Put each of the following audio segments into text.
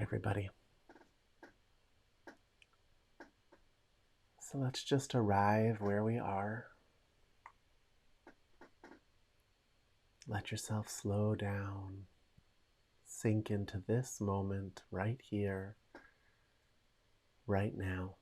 everybody. So let's just arrive where we are. Let yourself slow down. Sink into this moment right here, right now.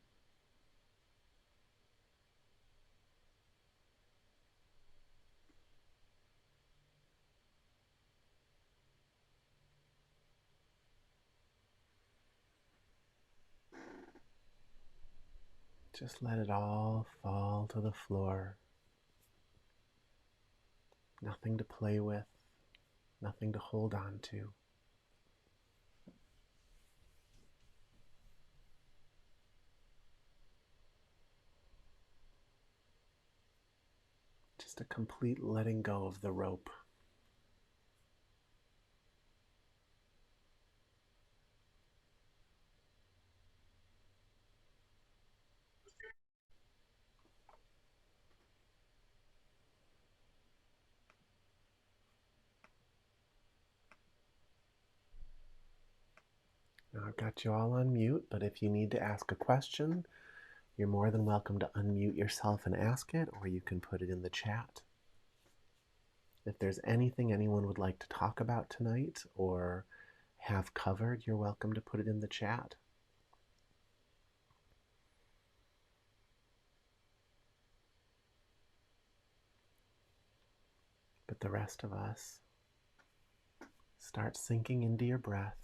Just let it all fall to the floor. Nothing to play with, nothing to hold on to. Just a complete letting go of the rope. Now I've got you all on mute, but if you need to ask a question, you're more than welcome to unmute yourself and ask it, or you can put it in the chat. If there's anything anyone would like to talk about tonight or have covered, you're welcome to put it in the chat. But the rest of us, start sinking into your breath.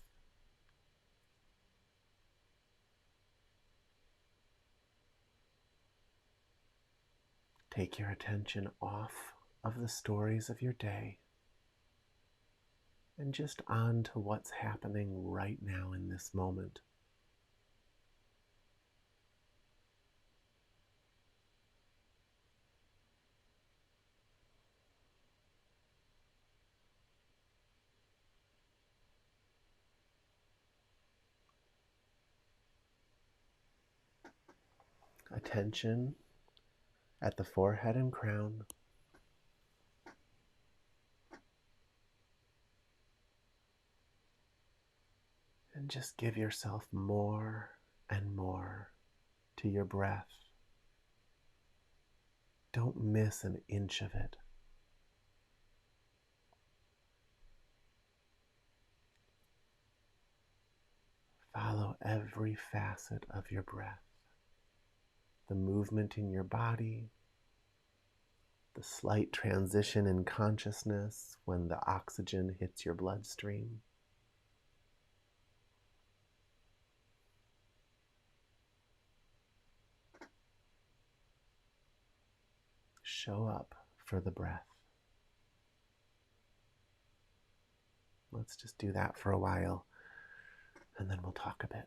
Take your attention off of the stories of your day and just on to what's happening right now in this moment. Attention at the forehead and crown. And just give yourself more and more to your breath. Don't miss an inch of it. Follow every facet of your breath. The movement in your body, the slight transition in consciousness when the oxygen hits your bloodstream. Show up for the breath. Let's just do that for a while, and then we'll talk a bit.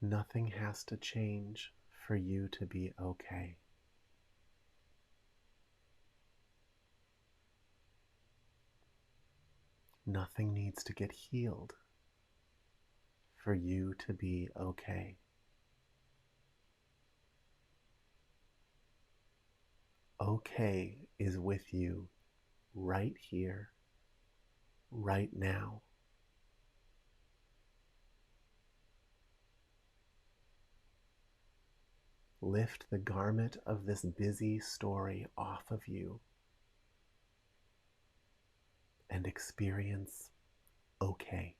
Nothing has to change for you to be okay. Nothing needs to get healed for you to be okay. Okay is with you right here, right now. Lift the garment of this busy story off of you and experience okay.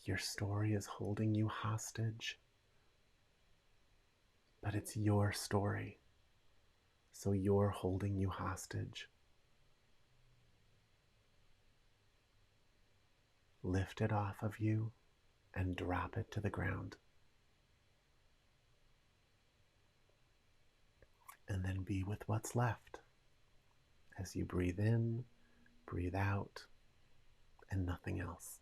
Your story is holding you hostage, but it's your story, so you're holding you hostage. lift it off of you and drop it to the ground. And then be with what's left as you breathe in, breathe out, and nothing else.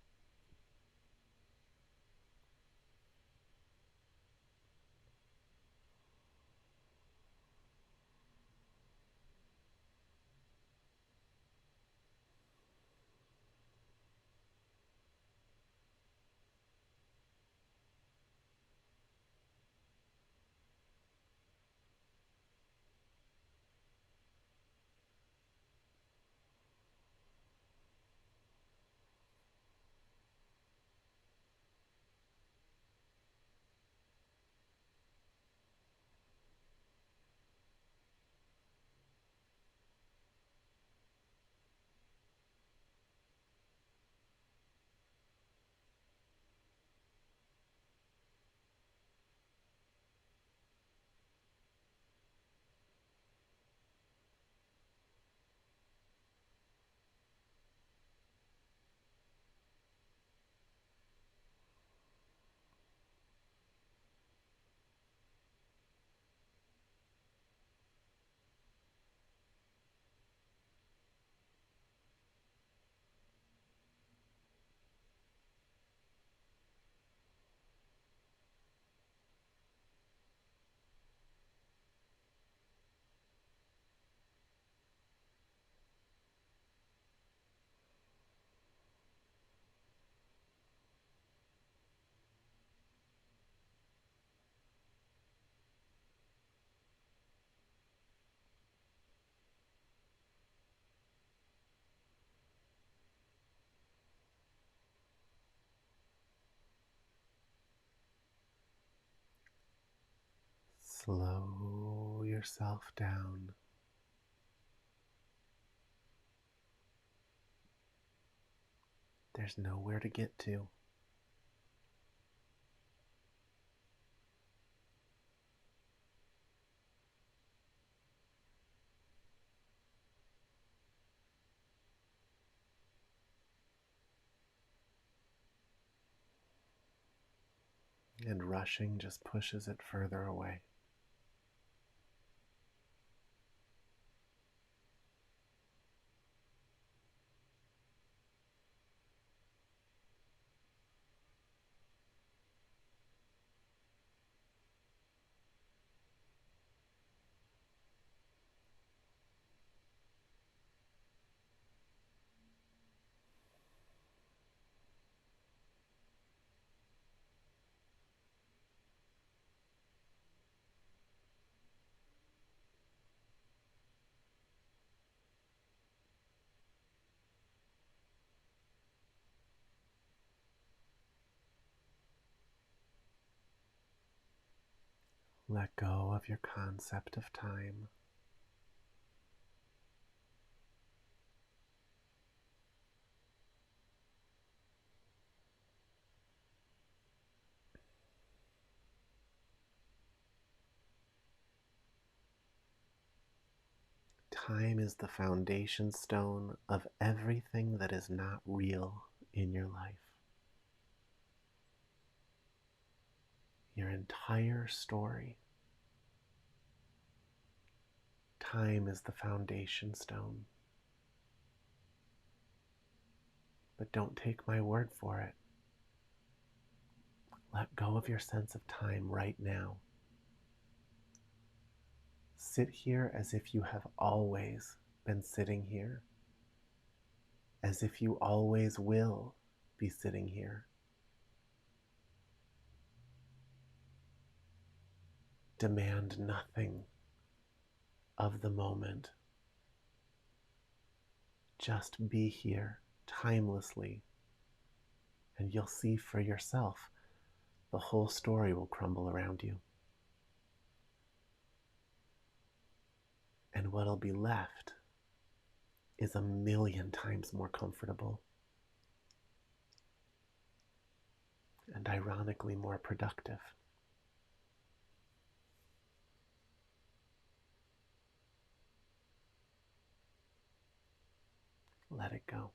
Slow yourself down. There's nowhere to get to. And rushing just pushes it further away. Let go of your concept of time. Time is the foundation stone of everything that is not real in your life. Your entire story. Time is the foundation stone. But don't take my word for it. Let go of your sense of time right now. Sit here as if you have always been sitting here, as if you always will be sitting here. Demand nothing of the moment. Just be here timelessly, and you'll see for yourself the whole story will crumble around you. And what'll be left is a million times more comfortable and ironically more productive. Let it go.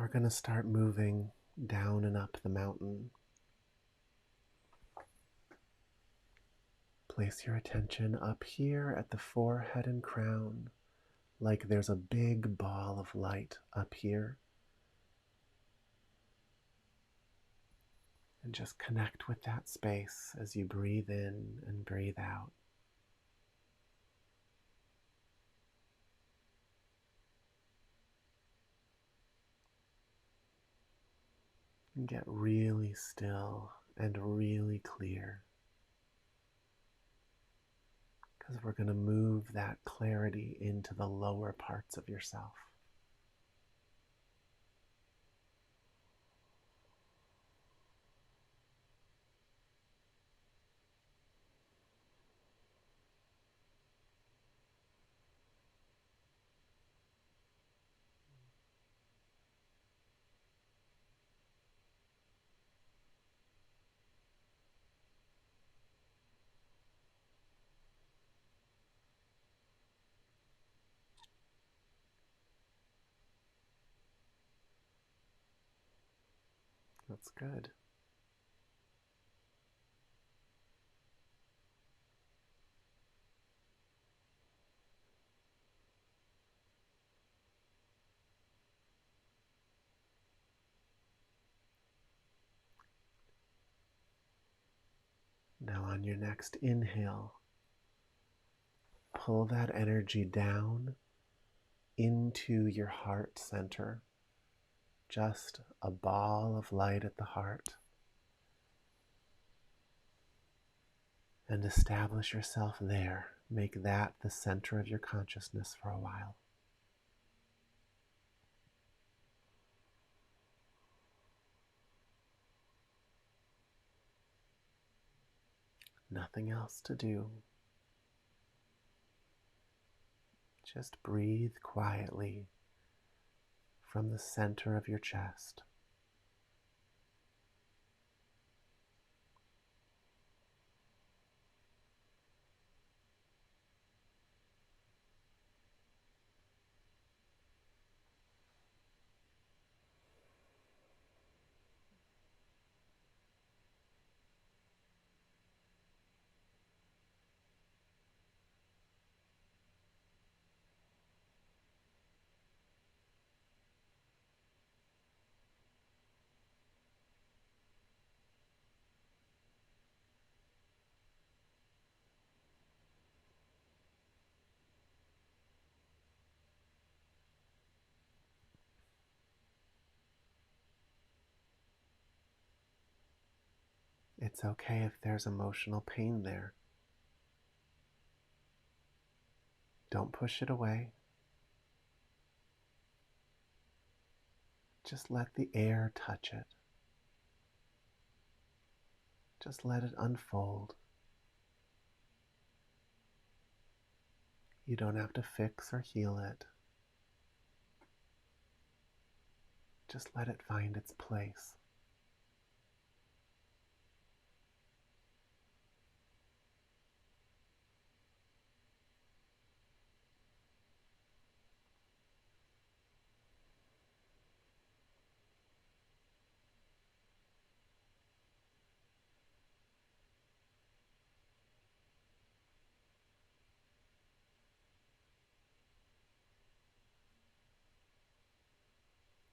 we're going to start moving down and up the mountain. Place your attention up here at the forehead and crown, like there's a big ball of light up here. And just connect with that space as you breathe in and breathe out. And get really still and really clear, because we're going to move that clarity into the lower parts of yourself. That's good. Now on your next inhale, pull that energy down into your heart center, just a ball of light at the heart. And establish yourself there. Make that the center of your consciousness for a while. Nothing else to do. Just breathe quietly from the center of your chest. It's okay if there's emotional pain there. Don't push it away. Just let the air touch it. Just let it unfold. You don't have to fix or heal it. Just let it find its place.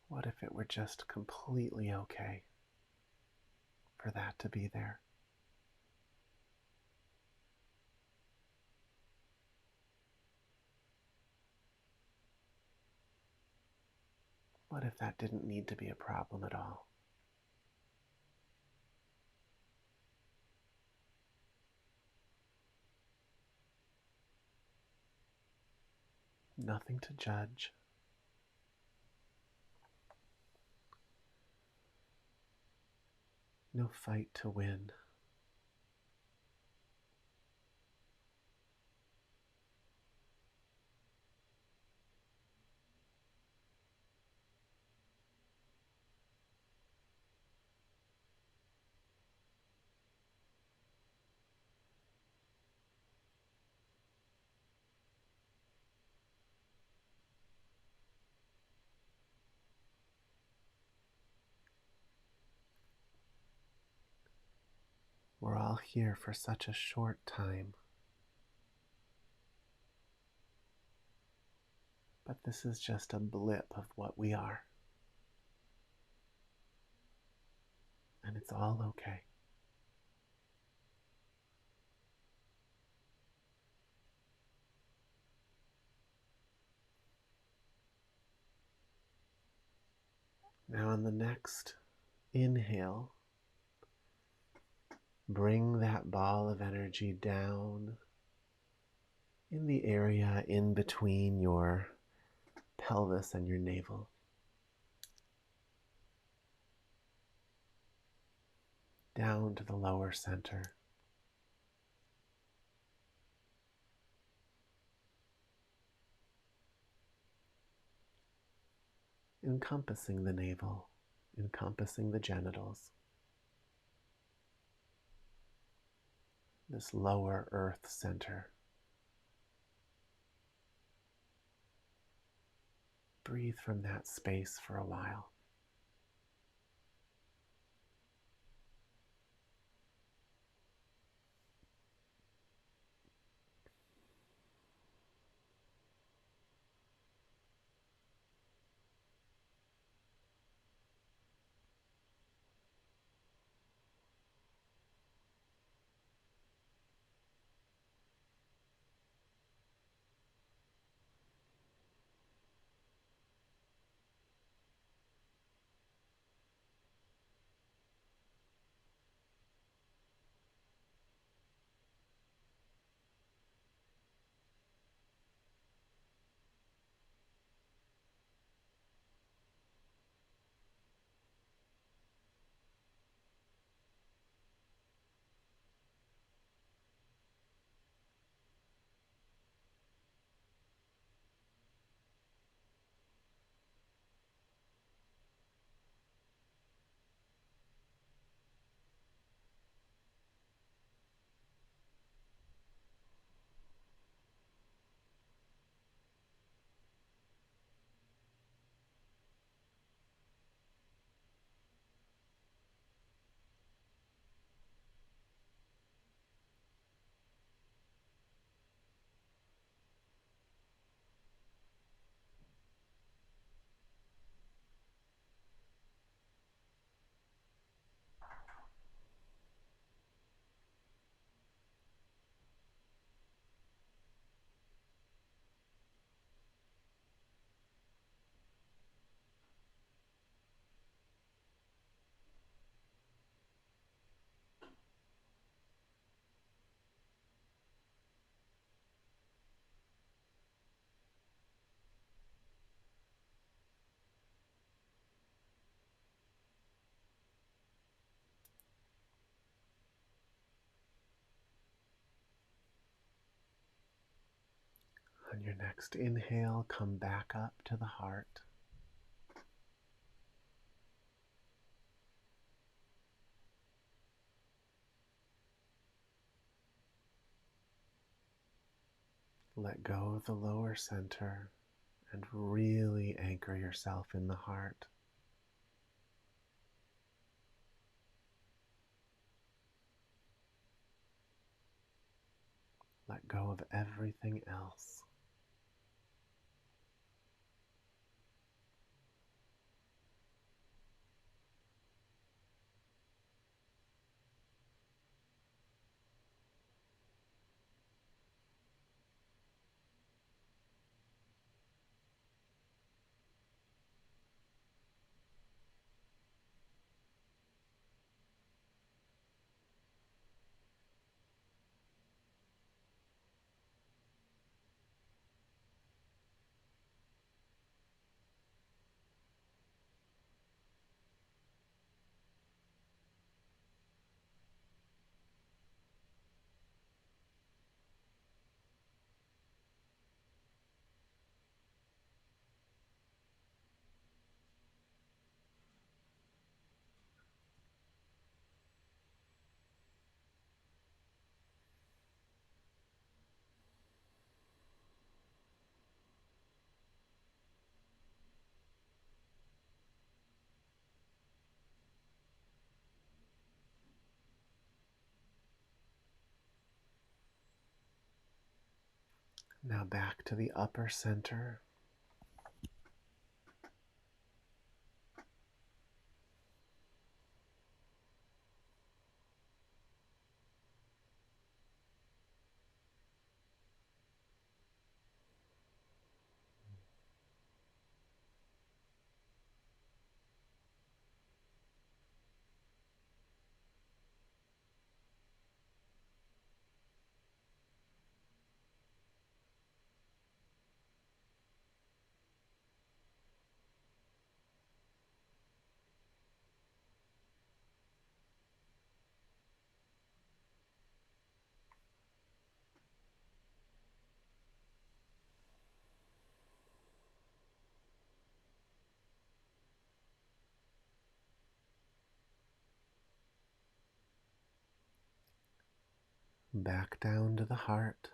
What if it were just completely okay for that to be there? What if that didn't need to be a problem at all? Nothing to judge. No fight to win. We're all here for such a short time. But this is just a blip of what we are. And it's all okay. Now on the next inhale, bring that ball of energy down in the area in between your pelvis and your navel. Down to the lower center. Encompassing the navel, encompassing the genitals. This lower earth center. Breathe from that space for a while. On your next inhale, come back up to the heart. Let go of the lower center and really anchor yourself in the heart. Let go of everything else. Now back to the upper center. Back down to the heart.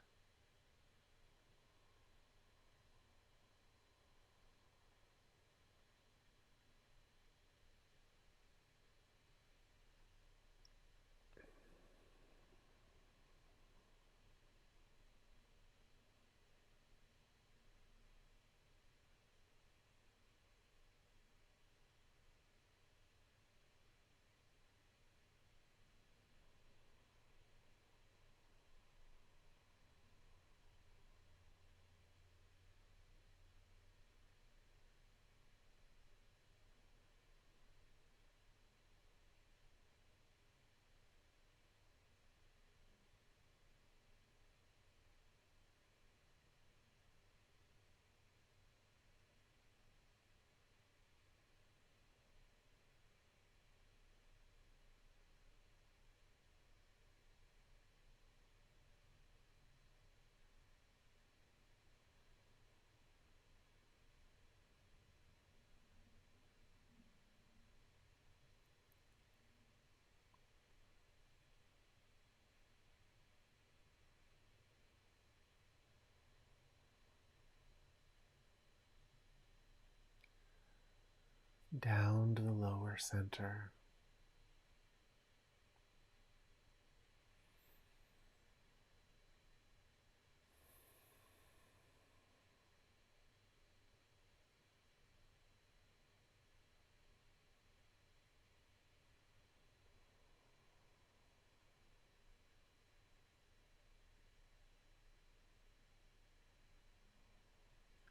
Down to the lower center.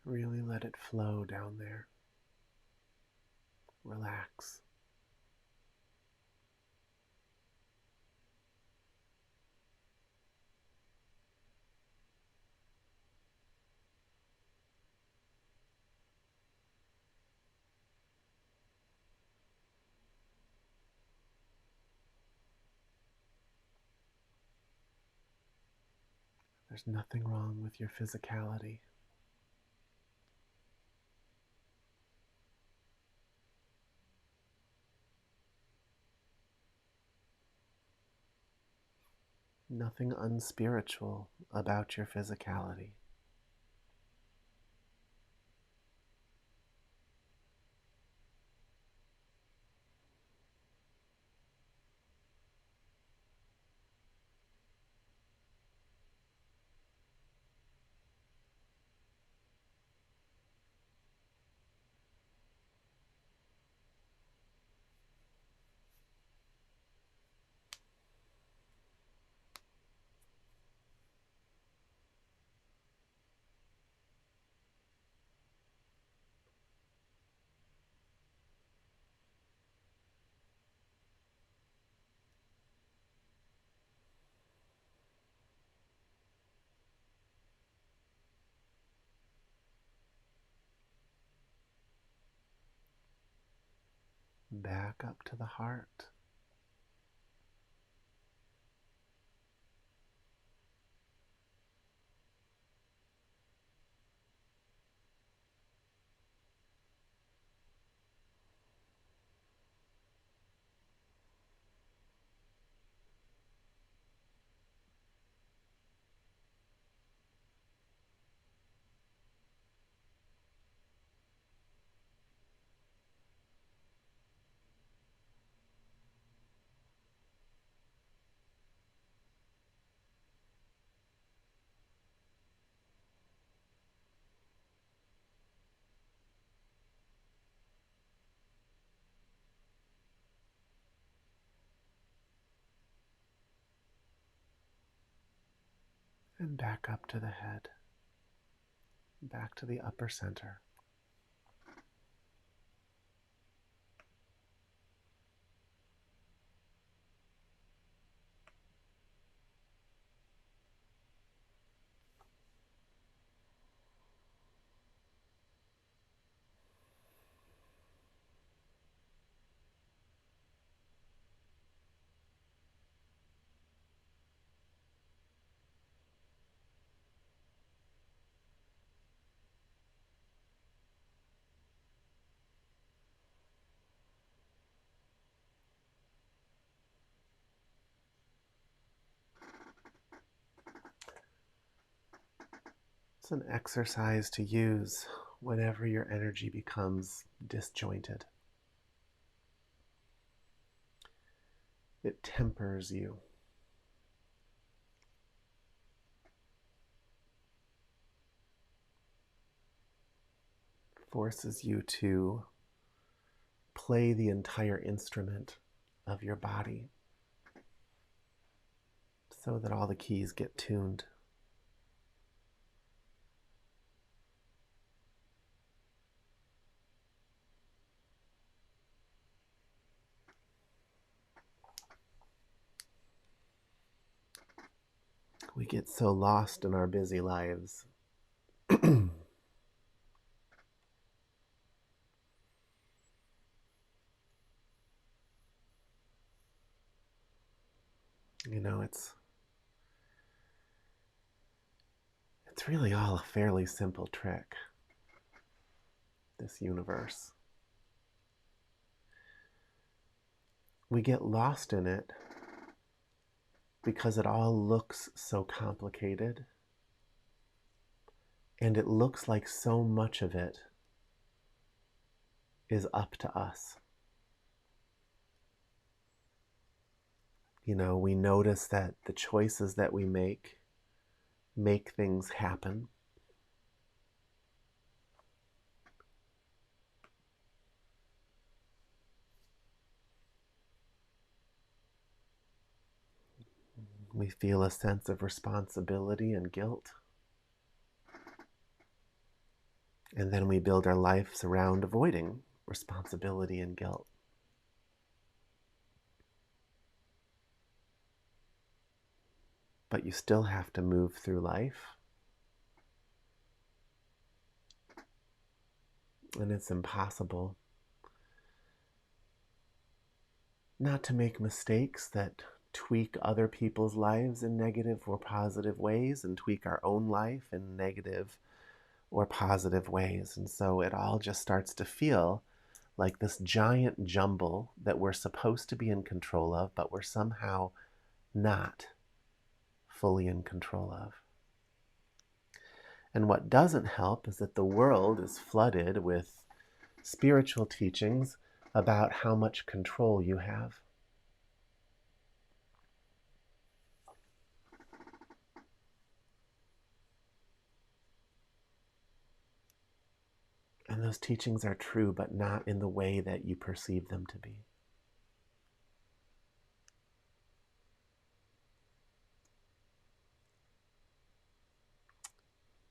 Really let it flow down there. Relax. There's nothing wrong with your physicality. Nothing unspiritual about your physicality. Back up to the heart. And back up to the head, back to the upper center. It's an exercise to use whenever your energy becomes disjointed. It tempers you. Forces you to play the entire instrument of your body so that all the keys get tuned. We get so lost in our busy lives. You know, it's really all a fairly simple trick, this universe. We get lost in it because it all looks so complicated, and it looks like so much of it is up to us. You know, we notice that the choices that we make things happen. We feel a sense of responsibility and guilt. And then we build our lives around avoiding responsibility and guilt. But you still have to move through life. And it's impossible not to make mistakes that tweak other people's lives in negative or positive ways and tweak our own life in negative or positive ways. And so it all just starts to feel like this giant jumble that we're supposed to be in control of, but we're somehow not fully in control of. And what doesn't help is that the world is flooded with spiritual teachings about how much control you have. And those teachings are true, but not in the way that you perceive them to be.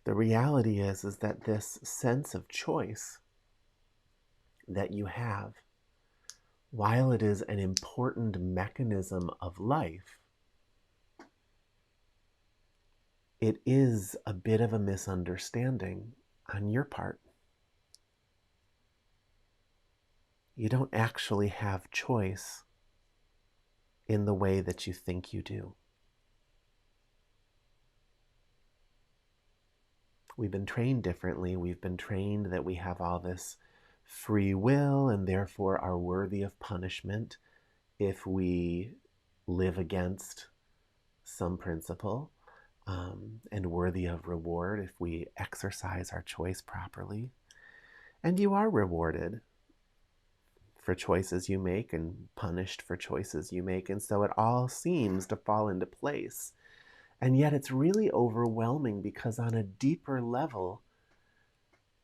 The reality is that this sense of choice that you have, while it is an important mechanism of life, it is a bit of a misunderstanding on your part. You don't actually have choice in the way that you think you do. We've been trained differently. We've been trained that we have all this free will and therefore are worthy of punishment if we live against some principle, and worthy of reward if we exercise our choice properly. And you are rewarded for choices you make and punished for choices you make. And so it all seems to fall into place. And yet it's really overwhelming because on a deeper level,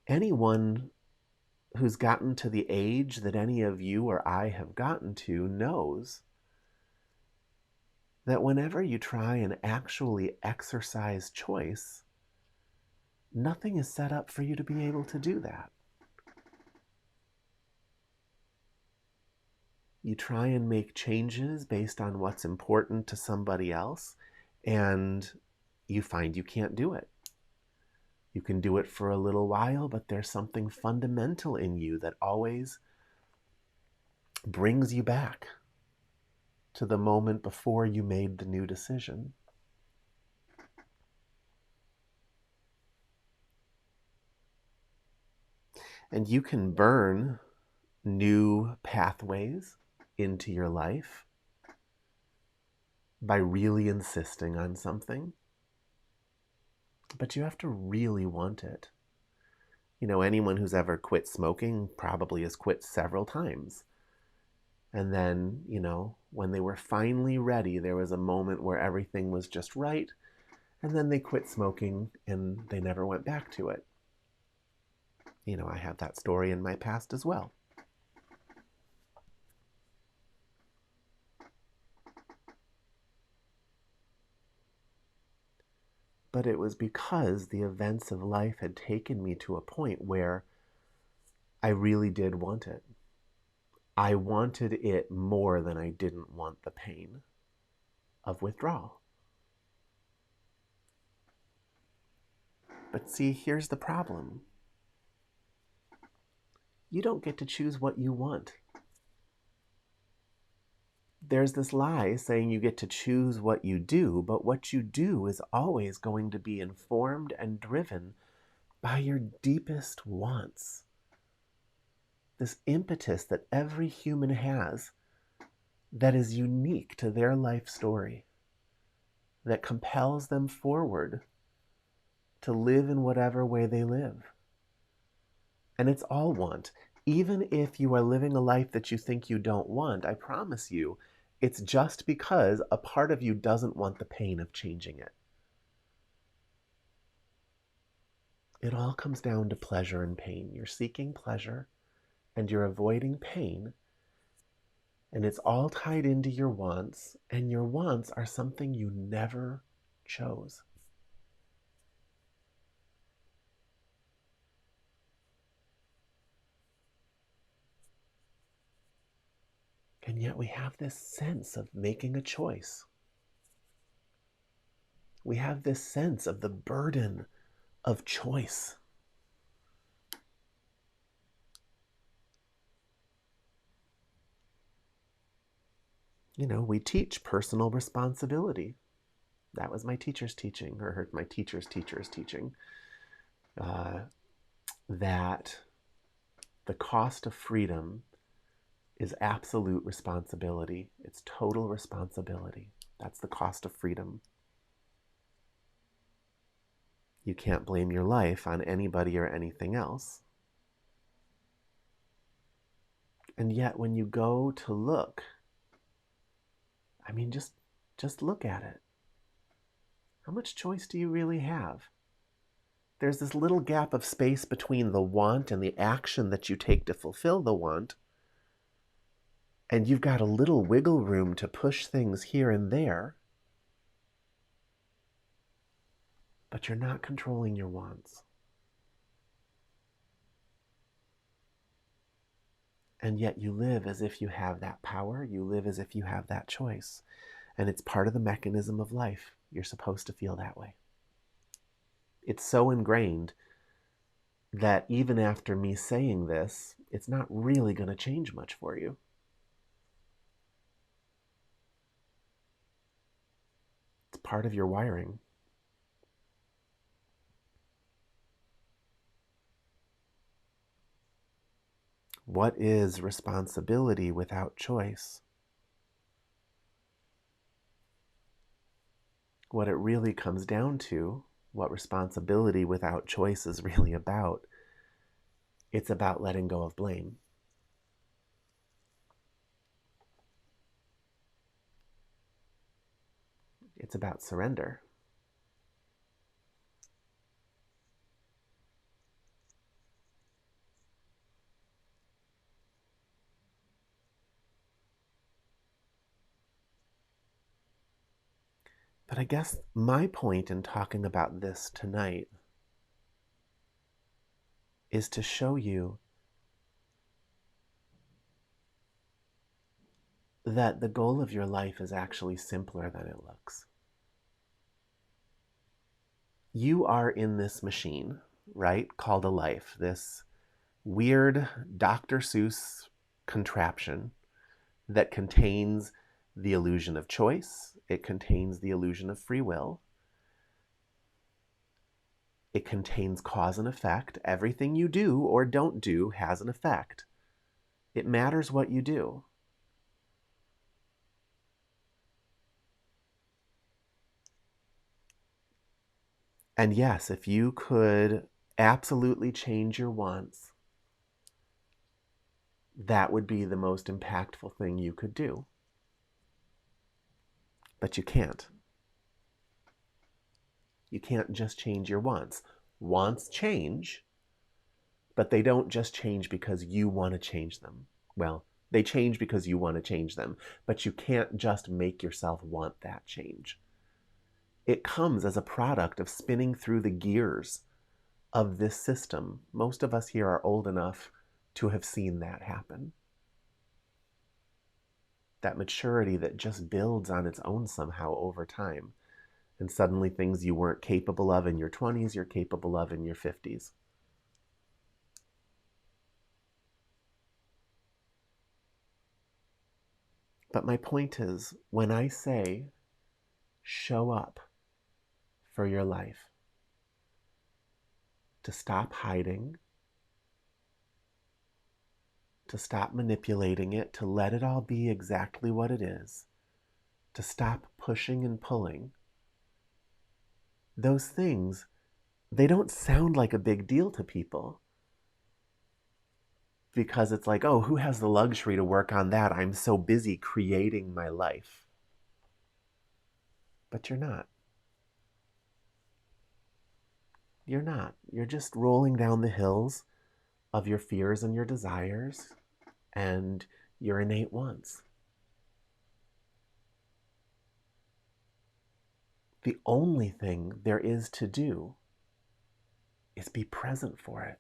anyone who's gotten to the age that any of you or I have gotten to knows that whenever you try and actually exercise choice, nothing is set up for you to be able to do that. You try and make changes based on what's important to somebody else, and you find you can't do it. You can do it for a little while, but there's something fundamental in you that always brings you back to the moment before you made the new decision. And you can burn new pathways into your life by really insisting on something. But you have to really want it. You know, anyone who's ever quit smoking probably has quit several times. And then, you know, when they were finally ready, there was a moment where everything was just right. And then they quit smoking and they never went back to it. You know, I have that story in my past as well. But it was because the events of life had taken me to a point where I really did want it. I wanted it more than I didn't want the pain of withdrawal. But see, here's the problem. You don't get to choose what you want. There's this lie saying you get to choose what you do, but what you do is always going to be informed and driven by your deepest wants. This impetus that every human has that is unique to their life story, that compels them forward to live in whatever way they live. And it's all want. Even if you are living a life that you think you don't want, I promise you, it's just because a part of you doesn't want the pain of changing it. It all comes down to pleasure and pain. You're seeking pleasure and you're avoiding pain. And it's all tied into your wants, and your wants are something you never chose. And yet we have this sense of making a choice. We have this sense of the burden of choice. You know, we teach personal responsibility. That was my teacher's teaching, or my teacher's teaching, that the cost of freedom is absolute responsibility. It's total responsibility. That's the cost of freedom. You can't blame your life on anybody or anything else. And yet when you go to look, I mean, just look at it. How much choice do you really have? There's this little gap of space between the want and the action that you take to fulfill the want. And you've got a little wiggle room to push things here and there. But you're not controlling your wants. And yet you live as if you have that power. You live as if you have that choice. And it's part of the mechanism of life. You're supposed to feel that way. It's so ingrained that even after me saying this, it's not really going to change much for you. It's part of your wiring. What is responsibility without choice? What it really comes down to, what responsibility without choice is really about, it's about letting go of blame. It's about surrender. But I guess my point in talking about this tonight is to show you that the goal of your life is actually simpler than it looks. You are in this machine, right, called a life, this weird Dr. Seuss contraption that contains the illusion of choice, it contains the illusion of free will, it contains cause and effect. Everything you do or don't do has an effect. It matters what you do. And yes, if you could absolutely change your wants, that would be the most impactful thing you could do. But you can't. You can't just change your wants. Wants change, but they don't just change because you want to change them. Well, they change because you want to change them, but you can't just make yourself want that change. It comes as a product of spinning through the gears of this system. Most of us here are old enough to have seen that happen. That maturity that just builds on its own somehow over time. And suddenly things you weren't capable of in your 20s, you're capable of in your 50s. But my point is, when I say show up for your life, to stop hiding, to stop manipulating it, to let it all be exactly what it is, to stop pushing and pulling, those things, they don't sound like a big deal to people. Because it's like, oh, who has the luxury to work on that? I'm so busy creating my life. But you're not. You're not. You're just rolling down the hills of your fears and your desires and your innate wants. The only thing there is to do is be present for it.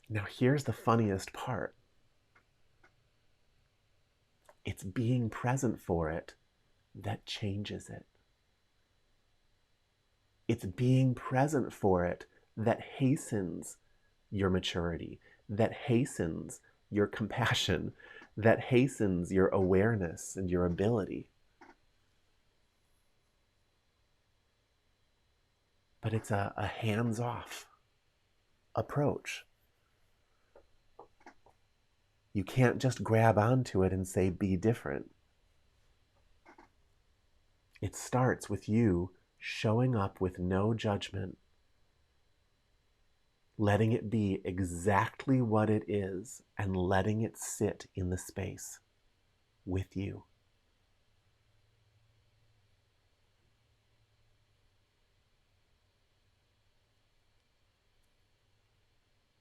Now, here's the funniest part. It's being present for it that changes it. It's being present for it that hastens your maturity, that hastens your compassion, that hastens your awareness and your ability. But it's a hands-off approach. You can't just grab onto it and say, be different. It starts with you showing up with no judgment, letting it be exactly what it is, and letting it sit in the space with you.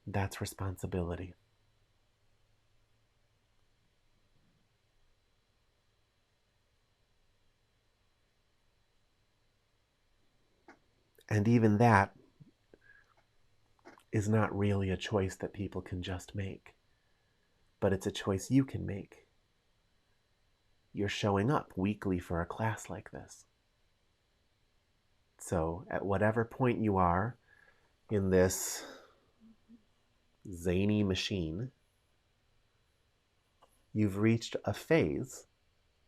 That's responsibility. And even that is not really a choice that people can just make, but it's a choice you can make. You're showing up weekly for a class like this. So at whatever point you are in this zany machine, you've reached a phase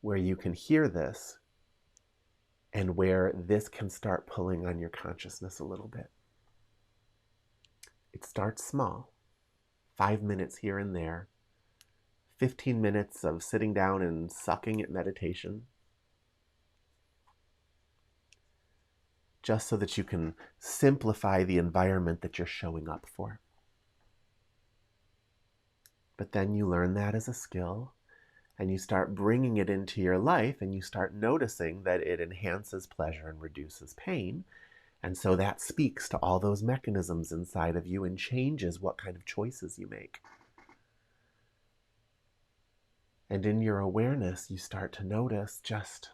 where you can hear this and where this can start pulling on your consciousness a little bit. It starts small, 5 minutes here and there, 15 minutes of sitting down and sucking at meditation, just so that you can simplify the environment that you're showing up for. But then you learn that as a skill, and you start bringing it into your life, and you start noticing that it enhances pleasure and reduces pain. And so that speaks to all those mechanisms inside of you and changes what kind of choices you make. And in your awareness, you start to notice just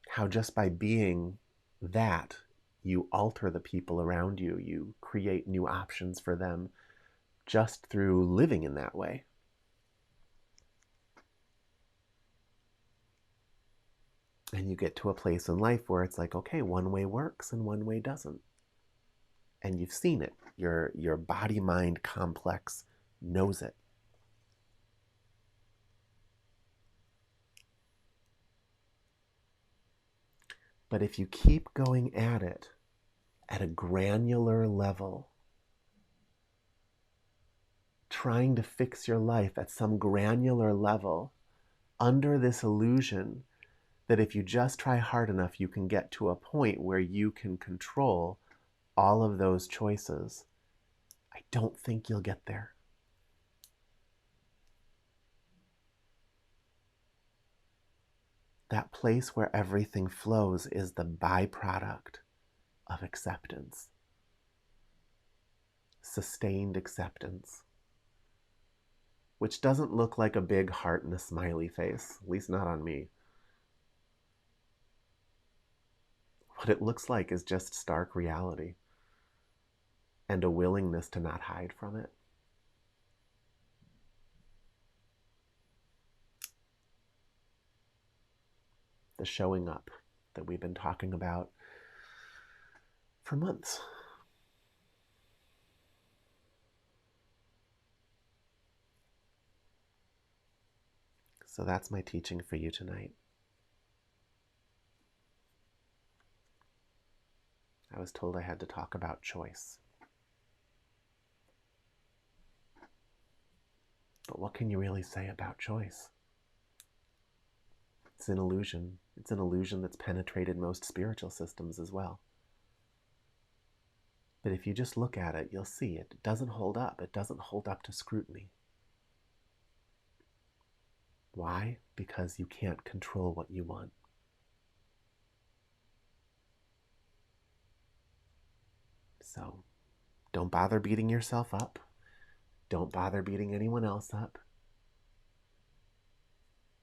how just by being that, you alter the people around you. You create new options for them just through living in that way. And you get to a place in life where it's like, okay, one way works and one way doesn't. And you've seen it. Your body-mind complex knows it. But if you keep going at it at a granular level, trying to fix your life at some granular level, under this illusion that if you just try hard enough, you can get to a point where you can control all of those choices, I don't think you'll get there. That place where everything flows is the byproduct of acceptance. Sustained acceptance. Which doesn't look like a big heart and a smiley face, at least not on me. What it looks like is just stark reality and a willingness to not hide from it. The showing up that we've been talking about for months. So that's my teaching for you tonight. I was told I had to talk about choice. But what can you really say about choice? It's an illusion. It's an illusion that's penetrated most spiritual systems as well. But if you just look at it, you'll see it doesn't hold up. It doesn't hold up to scrutiny. Why? Because you can't control what you want. So don't bother beating yourself up. Don't bother beating anyone else up.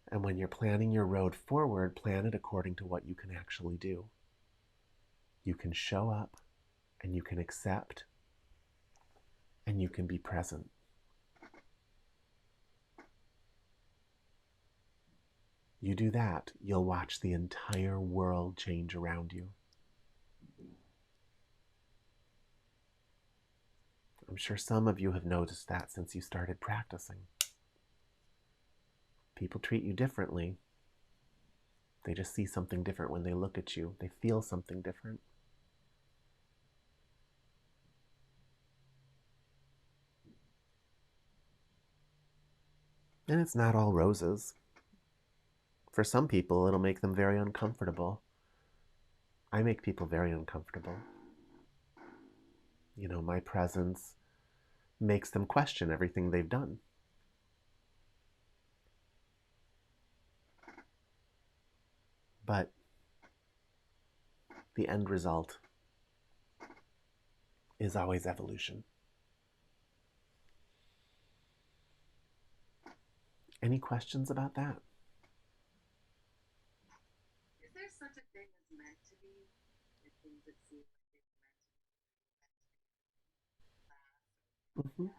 And when you're planning your road forward, plan it according to what you can actually do. You can show up, and you can accept, and you can be present. You do that, you'll watch the entire world change around you. I'm sure some of you have noticed that since you started practicing. People treat you differently. They just see something different when they look at you. They feel something different. And it's not all roses. For some people, it'll make them very uncomfortable. I make people very uncomfortable. You know, my presence makes them question everything they've done. But the end result is always evolution. Any questions about that? Is there such a thing as meant to be? The things that seem like it's meant to be.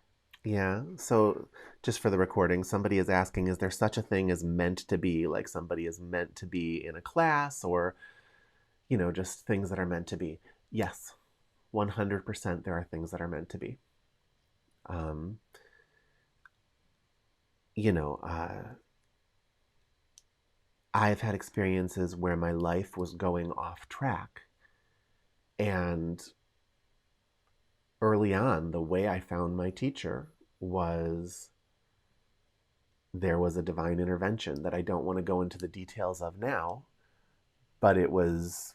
Yeah, so just for the recording, somebody is asking, is there such a thing as meant to be? Like somebody is meant to be in a class or, you know, just things that are meant to be. Yes, 100% there are things that are meant to be. Um, you know, I've had experiences where my life was going off track. And early on, the way I found my teacher was there was a divine intervention that I don't want to go into the details of now, but it was,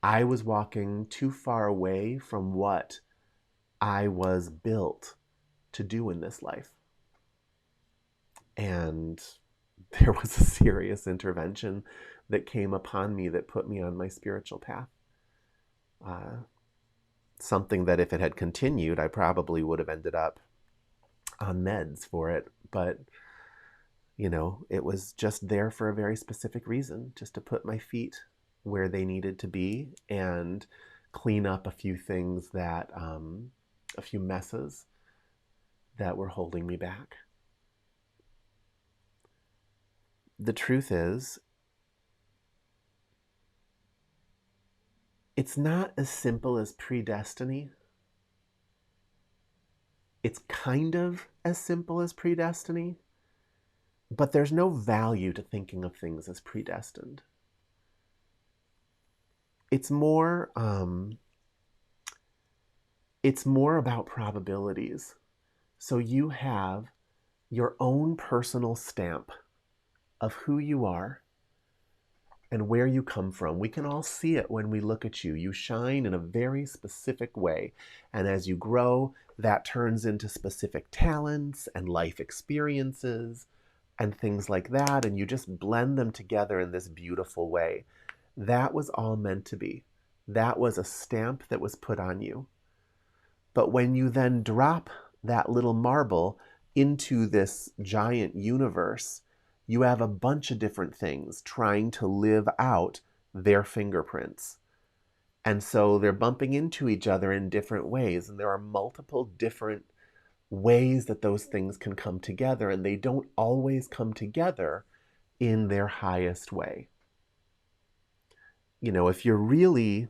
I was walking too far away from what I was built to do in this life. And there was a serious intervention that came upon me that put me on my spiritual path. Something that if it had continued, I probably would have ended up on meds for it but it was just there for a very specific reason, just to put my feet where they needed to be and clean up a few things a few messes that were holding me back. The truth is, it's not as simple as predestiny. It's kind of as simple as predestiny, but there's no value to thinking of things as predestined. It's more about probabilities. So you have your own personal stamp of who you are and where you come from. We can all see it when we look at you. You shine in a very specific way. And as you grow, that turns into specific talents and life experiences and things like that. And you just blend them together in this beautiful way. That was all meant to be. That was a stamp that was put on you. But when you then drop that little marble into this giant universe, you have a bunch of different things trying to live out their fingerprints. And so they're bumping into each other in different ways. And there are multiple different ways that those things can come together. And they don't always come together in their highest way. If you're really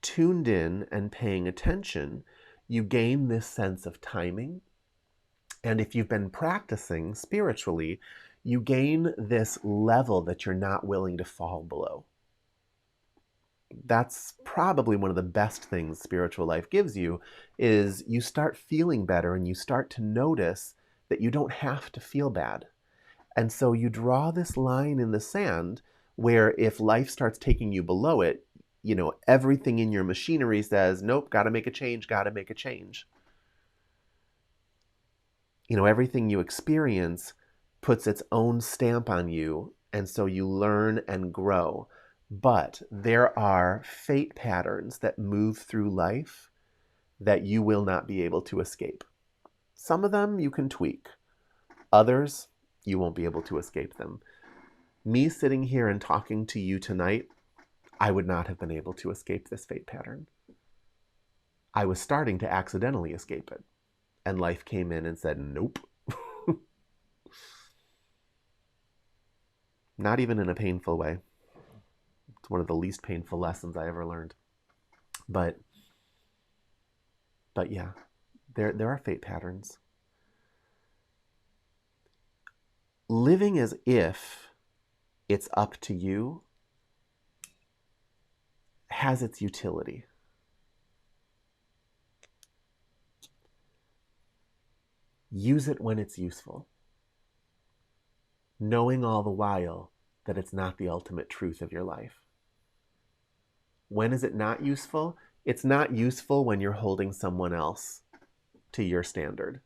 tuned in and paying attention, you gain this sense of timing. And if you've been practicing spiritually, you gain this level that you're not willing to fall below. That's probably one of the best things spiritual life gives you, is you start feeling better and you start to notice that you don't have to feel bad. And so you draw this line in the sand where if life starts taking you below it, everything in your machinery says, nope, got to make a change, got to make a change. Everything you experience puts its own stamp on you, and so you learn and grow. But there are fate patterns that move through life that you will not be able to escape. Some of them you can tweak. Others, you won't be able to escape them. Me sitting here and talking to you tonight, I would not have been able to escape this fate pattern. I was starting to accidentally escape it, and life came in and said, nope. Not even in a painful way. It's one of the least painful lessons I ever learned. But yeah, there are fate patterns. Living as if it's up to you has its utility. Use it when it's useful, knowing all the while that it's not the ultimate truth of your life. When is it not useful? It's not useful when you're holding someone else to your standard,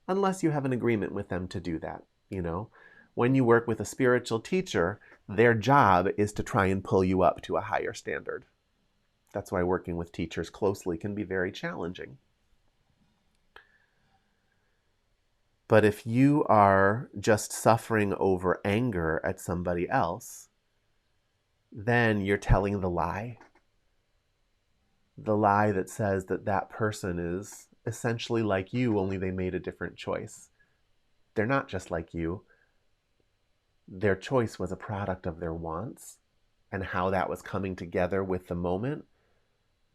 unless you have an agreement with them to do that. When you work with a spiritual teacher, their job is to try and pull you up to a higher standard. That's why working with teachers closely can be very challenging. But if you are just suffering over anger at somebody else, then you're telling the lie. The lie that says that that person is essentially like you, only they made a different choice. They're not just like you. Their choice was a product of their wants and how that was coming together with the moment.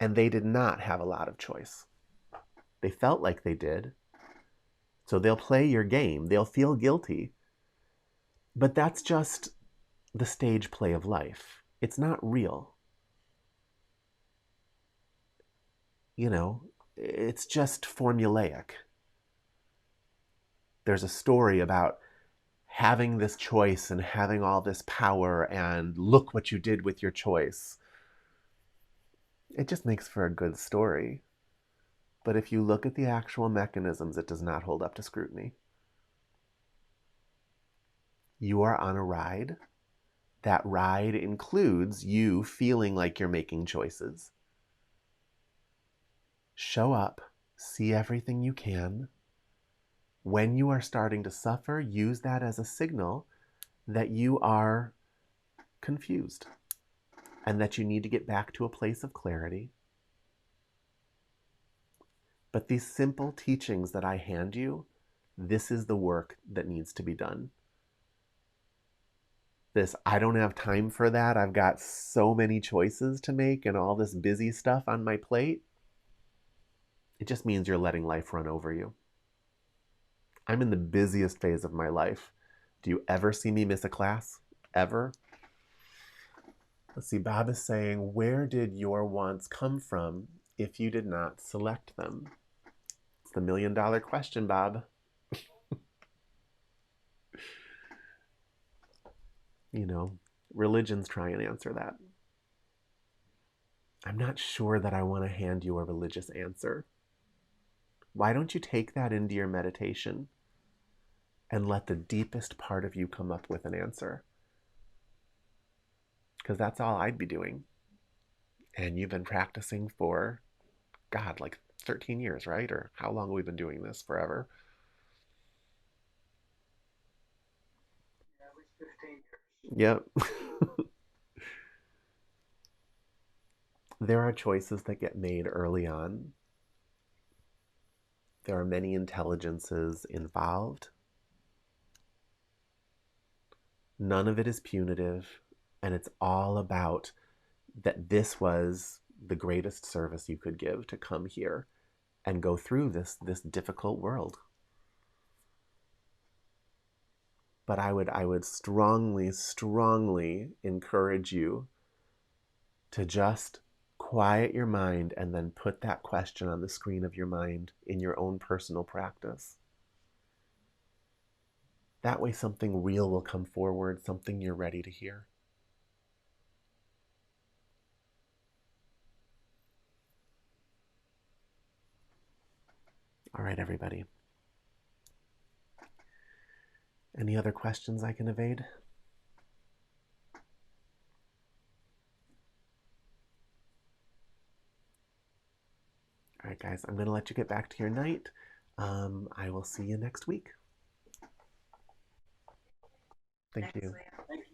And they did not have a lot of choice. They felt like they did. So they'll play your game. They'll feel guilty. But that's just the stage play of life. It's not real. It's just formulaic. There's a story about having this choice and having all this power and look what you did with your choice. It just makes for a good story. But if you look at the actual mechanisms, it does not hold up to scrutiny. You are on a ride. That ride includes you feeling like you're making choices. Show up, see everything you can, When you are starting to suffer, use that as a signal that you are confused and that you need to get back to a place of clarity. But these simple teachings that I hand you, this is the work that needs to be done. This, I don't have time for that. I've got so many choices to make and all this busy stuff on my plate. It just means you're letting life run over you. I'm in the busiest phase of my life. Do you ever see me miss a class? Ever? Let's see, Bob is saying, where did your wants come from if you did not select them? It's the $1 million question, Bob. You know, religions try and answer that. I'm not sure that I want to hand you a religious answer. Why don't you take that into your meditation and let the deepest part of you come up with an answer? Because that's all I'd be doing. And you've been practicing for, God, like 13 years, right? Or how long have we been doing this? Forever? Yeah, at least 15 years. Yep. There are choices that get made early on. There are many intelligences involved. None of it is punitive, and it's all about that this was the greatest service you could give to come here and go through this difficult world. But I would strongly encourage you to just quiet your mind and then put that question on the screen of your mind in your own personal practice. That way something real will come forward, something you're ready to hear. All right, everybody. Any other questions I can evade? All right, guys, I'm going to let you get back to your night. I will see you next week. Thank Thanks, you. Leah. Thank you.